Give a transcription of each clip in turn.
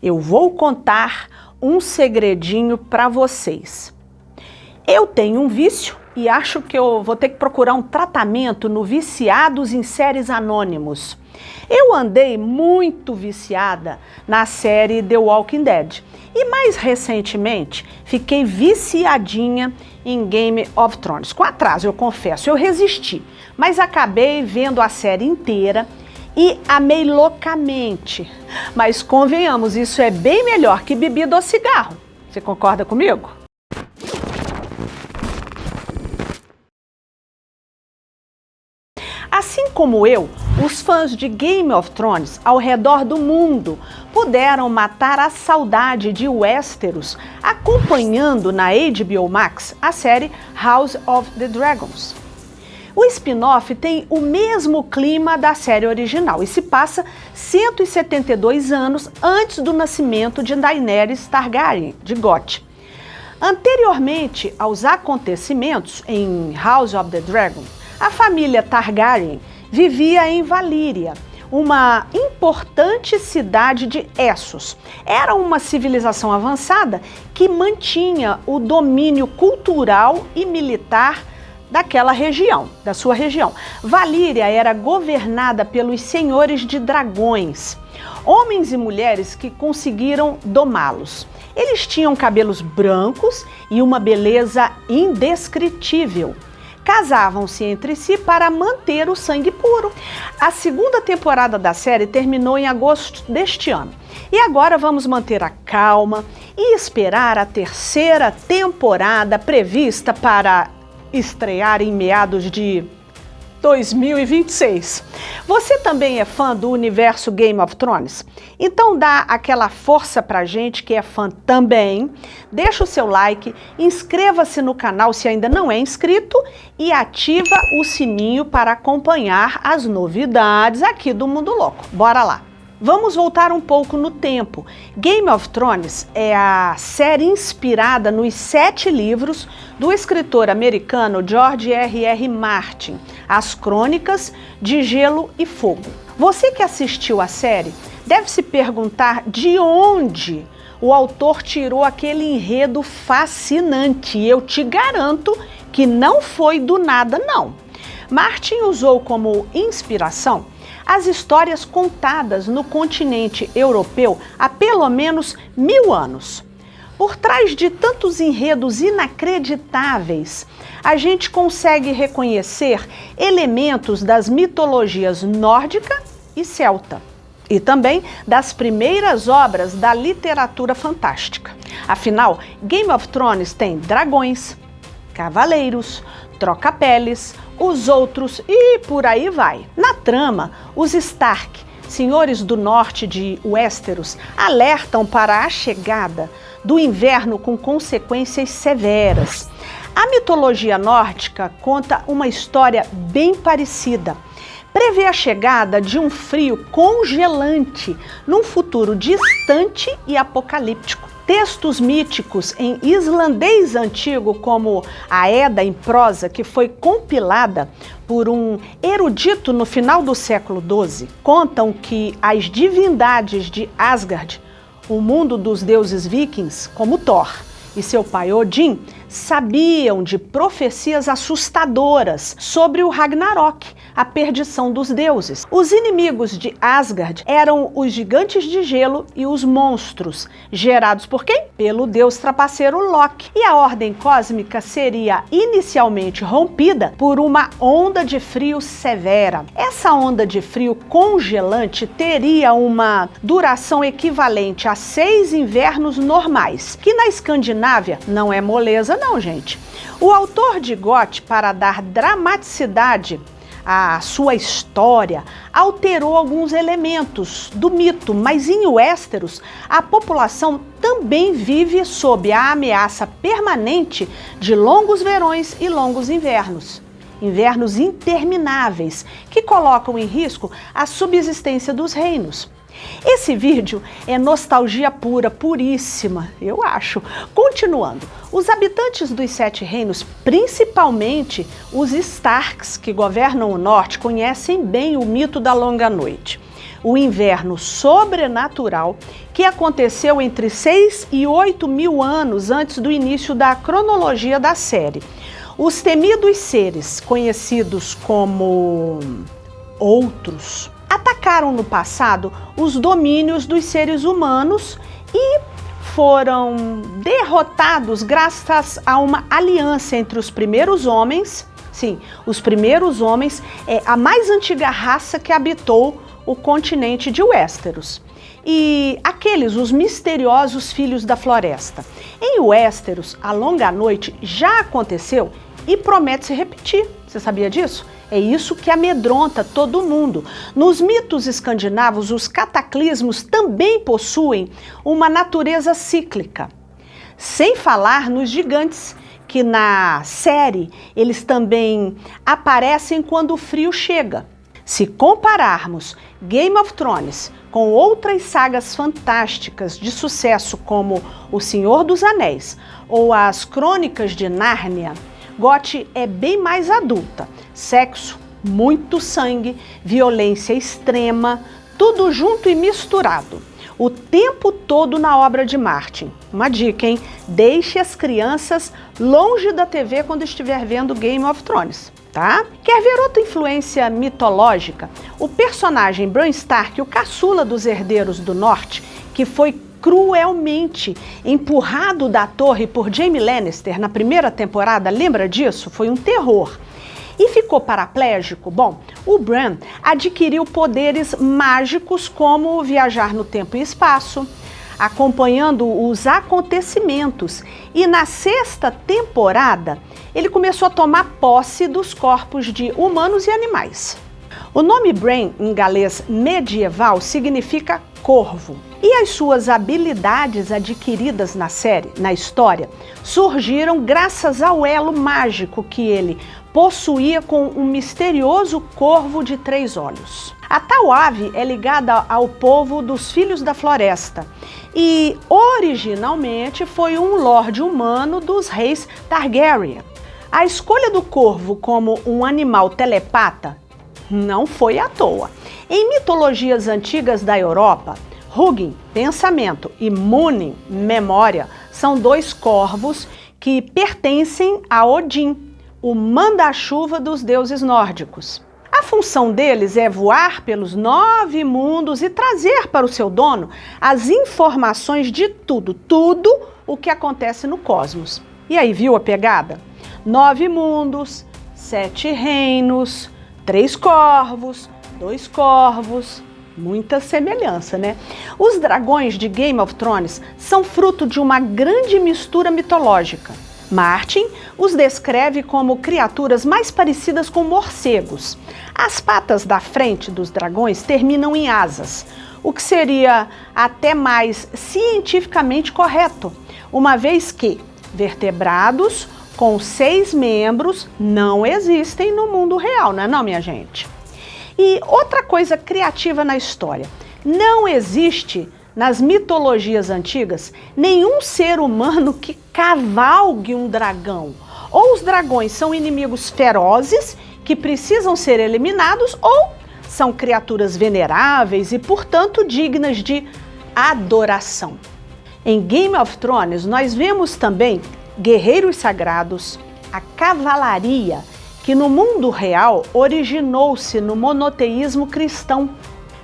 eu vou contar um segredinho para vocês. Eu tenho um vício e acho que eu vou ter que procurar um tratamento no Viciados em Séries Anônimos. Eu andei muito viciada na série The Walking Dead e mais recentemente fiquei viciadinha em Game of Thrones. Com atraso, eu confesso, eu resisti, mas acabei vendo a série inteira e amei loucamente. Mas convenhamos, isso é bem melhor que bebida ou cigarro. Você concorda comigo? Assim como eu, os fãs de Game of Thrones ao redor do mundo puderam matar a saudade de Westeros acompanhando na HBO Max a série House of the Dragons. O spin-off tem o mesmo clima da série original e se passa 172 anos antes do nascimento de Daenerys Targaryen, de GOT. Anteriormente aos acontecimentos em House of the Dragon, a família Targaryen vivia em Valíria, uma importante cidade de Essos. Era uma civilização avançada que mantinha o domínio cultural e militar daquela região, da sua região. Valíria era governada pelos senhores de dragões, homens e mulheres que conseguiram domá-los. Eles tinham cabelos brancos e uma beleza indescritível. Casavam-se entre si para manter o sangue puro. A segunda temporada da série terminou em agosto deste ano. E agora vamos manter a calma e esperar a terceira temporada prevista para estrear em meados de 2026. Você também é fã do universo Game of Thrones? Então dá aquela força pra gente que é fã também, deixa o seu like, inscreva-se no canal se ainda não é inscrito e ativa o sininho para acompanhar as novidades aqui do Mundo Louco. Bora lá! Vamos voltar um pouco no tempo. Game of Thrones é a série inspirada nos 7 livros do escritor americano George R.R. Martin, As Crônicas de Gelo e Fogo. Você que assistiu a série deve se perguntar de onde o autor tirou aquele enredo fascinante. E eu te garanto que não foi do nada, não. Martin usou como inspiração as histórias contadas no continente europeu há pelo menos 1000 anos. Por trás de tantos enredos inacreditáveis, a gente consegue reconhecer elementos das mitologias nórdica e celta, e também das primeiras obras da literatura fantástica. Afinal, Game of Thrones tem dragões, cavaleiros, troca-peles, os outros e por aí vai. Na trama, os Stark, senhores do norte de Westeros, alertam para a chegada do inverno com consequências severas. A mitologia nórdica conta uma história bem parecida. Prevê a chegada de um frio congelante num futuro distante e apocalíptico. Textos míticos em islandês antigo, como a Edda em prosa, que foi compilada por um erudito no final do século XII, contam que as divindades de Asgard, o mundo dos deuses vikings, como Thor e seu pai Odin, sabiam de profecias assustadoras sobre o Ragnarok, a perdição dos deuses. Os inimigos de Asgard eram os gigantes de gelo e os monstros, gerados por quem? Pelo deus trapaceiro Loki. E a ordem cósmica seria inicialmente rompida por uma onda de frio severa. Essa onda de frio congelante teria uma duração equivalente a 6 invernos normais, que na Escandinávia não é moleza não, gente. O autor de GOT, para dar dramaticidade à sua história, alterou alguns elementos do mito, mas em Westeros a população também vive sob a ameaça permanente de longos verões e longos invernos. Invernos intermináveis que colocam em risco a subsistência dos reinos. Esse vídeo é nostalgia pura, puríssima, eu acho. Continuando, os habitantes dos 7 reinos, principalmente os Starks, que governam o norte, conhecem bem o mito da longa noite. o inverno sobrenatural que aconteceu entre 6 e 8 mil anos antes do início da cronologia da série. Os temidos seres, conhecidos como outros, atacaram no passado os domínios dos seres humanos e foram derrotados graças a uma aliança entre os primeiros homens. Sim, os primeiros homens é a mais antiga raça que habitou o continente de Westeros. E aqueles, os misteriosos filhos da floresta. Em Westeros, a longa noite já aconteceu e promete se repetir. Você sabia disso? É isso que amedronta todo mundo. Nos mitos escandinavos, os cataclismos também possuem uma natureza cíclica. Sem falar nos gigantes, que na série eles também aparecem quando o frio chega. Se compararmos Game of Thrones com outras sagas fantásticas de sucesso como O Senhor dos Anéis ou as Crônicas de Nárnia, GOT é bem mais adulta. Sexo, muito sangue, violência extrema, tudo junto e misturado. O tempo todo na obra de Martin. Uma dica, hein? Deixe as crianças longe da TV quando estiver vendo Game of Thrones, tá? Quer ver outra influência mitológica? O personagem Bran Stark, o caçula dos Herdeiros do Norte, que foi cruelmente empurrado da torre por Jaime Lannister na primeira temporada, lembra disso? Foi um terror. E ficou paraplégico? Bom, o Bran adquiriu poderes mágicos como viajar no tempo e espaço, acompanhando os acontecimentos. E na sexta temporada, ele começou a tomar posse dos corpos de humanos e animais. O nome Bran, em galês medieval, significa corvo. E as suas habilidades adquiridas na história, surgiram graças ao elo mágico que ele possuía com um misterioso corvo de 3 olhos. A tal ave é ligada ao povo dos Filhos da Floresta e originalmente foi um lorde humano dos reis Targaryen. A escolha do corvo como um animal telepata não foi à toa. Em mitologias antigas da Europa, Hugin, pensamento, e Munin, memória, são 2 corvos que pertencem a Odin, o manda-chuva dos deuses nórdicos. A função deles é voar pelos 9 mundos e trazer para o seu dono as informações de tudo o que acontece no cosmos. E aí, viu a pegada? 9 mundos, 7 reinos, 3 corvos, 2 corvos, muita semelhança, né? Os dragões de Game of Thrones são fruto de uma grande mistura mitológica. Martin os descreve como criaturas mais parecidas com morcegos. As patas da frente dos dragões terminam em asas, o que seria até mais cientificamente correto, uma vez que vertebrados com 6 membros não existem no mundo real, não, minha gente? E outra coisa criativa na história, não existe nas mitologias antigas nenhum ser humano que cavalgue um dragão. Ou os dragões são inimigos ferozes que precisam ser eliminados, ou são criaturas veneráveis e, portanto, dignas de adoração. Em Game of Thrones, nós vemos também guerreiros sagrados, a cavalaria, que no mundo real originou-se no monoteísmo cristão.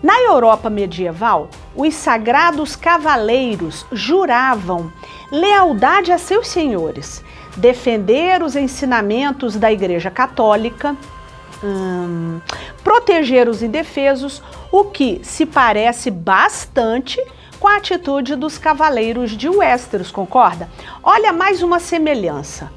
Na Europa medieval, os sagrados cavaleiros juravam lealdade a seus senhores, defender os ensinamentos da Igreja Católica, proteger os indefesos, o que se parece bastante com a atitude dos cavaleiros de Westeros, concorda? Olha mais uma semelhança.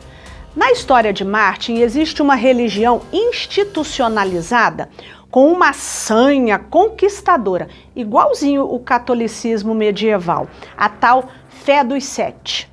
Na história de Martin, existe uma religião institucionalizada com uma sanha conquistadora, igualzinho o catolicismo medieval, a tal Fé dos Sete.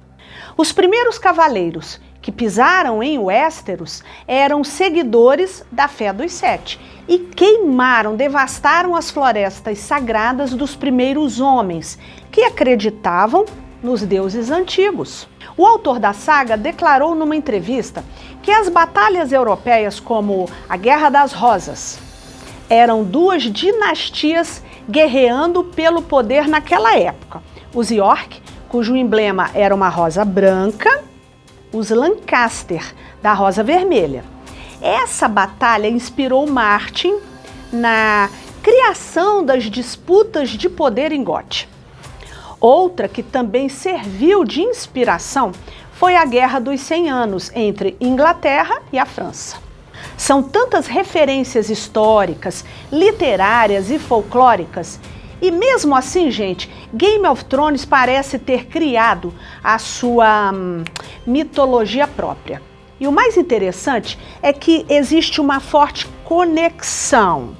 Os primeiros cavaleiros que pisaram em Westeros eram seguidores da Fé dos Sete e queimaram, devastaram as florestas sagradas dos primeiros homens, que acreditavam nos deuses antigos. O autor da saga declarou numa entrevista que as batalhas europeias, como a Guerra das Rosas, eram 2 dinastias guerreando pelo poder naquela época. Os York, cujo emblema era uma rosa branca, os Lancaster, da rosa vermelha. Essa batalha inspirou Martin na criação das disputas de poder em Goth. Outra que também serviu de inspiração foi a Guerra dos 100 Anos entre Inglaterra e a França. São tantas referências históricas, literárias e folclóricas, e mesmo assim, gente, Game of Thrones parece ter criado a sua mitologia própria. E o mais interessante é que existe uma forte conexão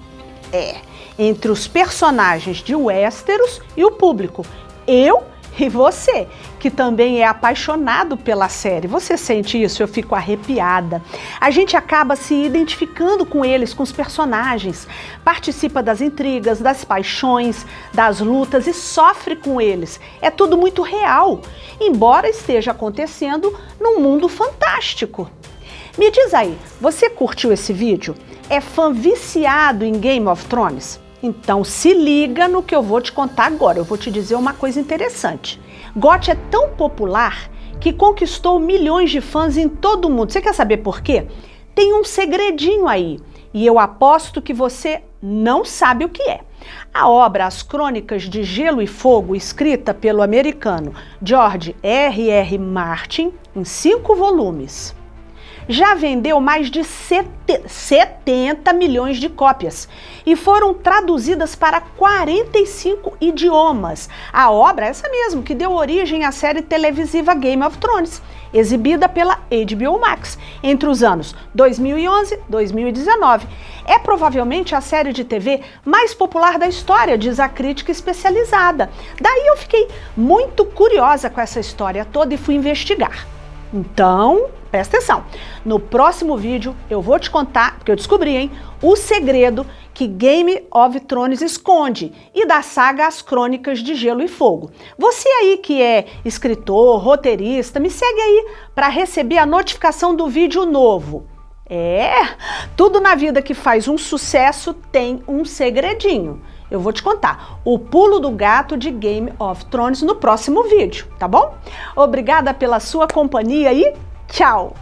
entre os personagens de Westeros e o público. Eu e você, que também é apaixonado pela série. Você sente isso? Eu fico arrepiada. A gente acaba se identificando com eles, com os personagens, participa das intrigas, das paixões, das lutas e sofre com eles. É tudo muito real, embora esteja acontecendo num mundo fantástico. Me diz aí, você curtiu esse vídeo? É fã viciado em Game of Thrones? Então se liga no que eu vou te contar agora, eu vou te dizer uma coisa interessante. GOT é tão popular que conquistou milhões de fãs em todo o mundo. Você quer saber por quê? Tem um segredinho aí, e eu aposto que você não sabe o que é. A obra As Crônicas de Gelo e Fogo, escrita pelo americano George R.R. Martin, em 5 volumes. Já vendeu mais de 70 milhões de cópias e foram traduzidas para 45 idiomas. A obra é essa mesmo, que deu origem à série televisiva Game of Thrones, exibida pela HBO Max entre os anos 2011 e 2019. É provavelmente a série de TV mais popular da história, diz a crítica especializada. Daí eu fiquei muito curiosa com essa história toda e fui investigar. Então, presta atenção, no próximo vídeo eu vou te contar, porque eu descobri, o segredo que Game of Thrones esconde e da saga As Crônicas de Gelo e Fogo. Você aí que é escritor, roteirista, me segue aí para receber a notificação do vídeo novo. Tudo na vida que faz um sucesso tem um segredinho. Eu vou te contar o pulo do gato de Game of Thrones no próximo vídeo, tá bom? Obrigada pela sua companhia e tchau!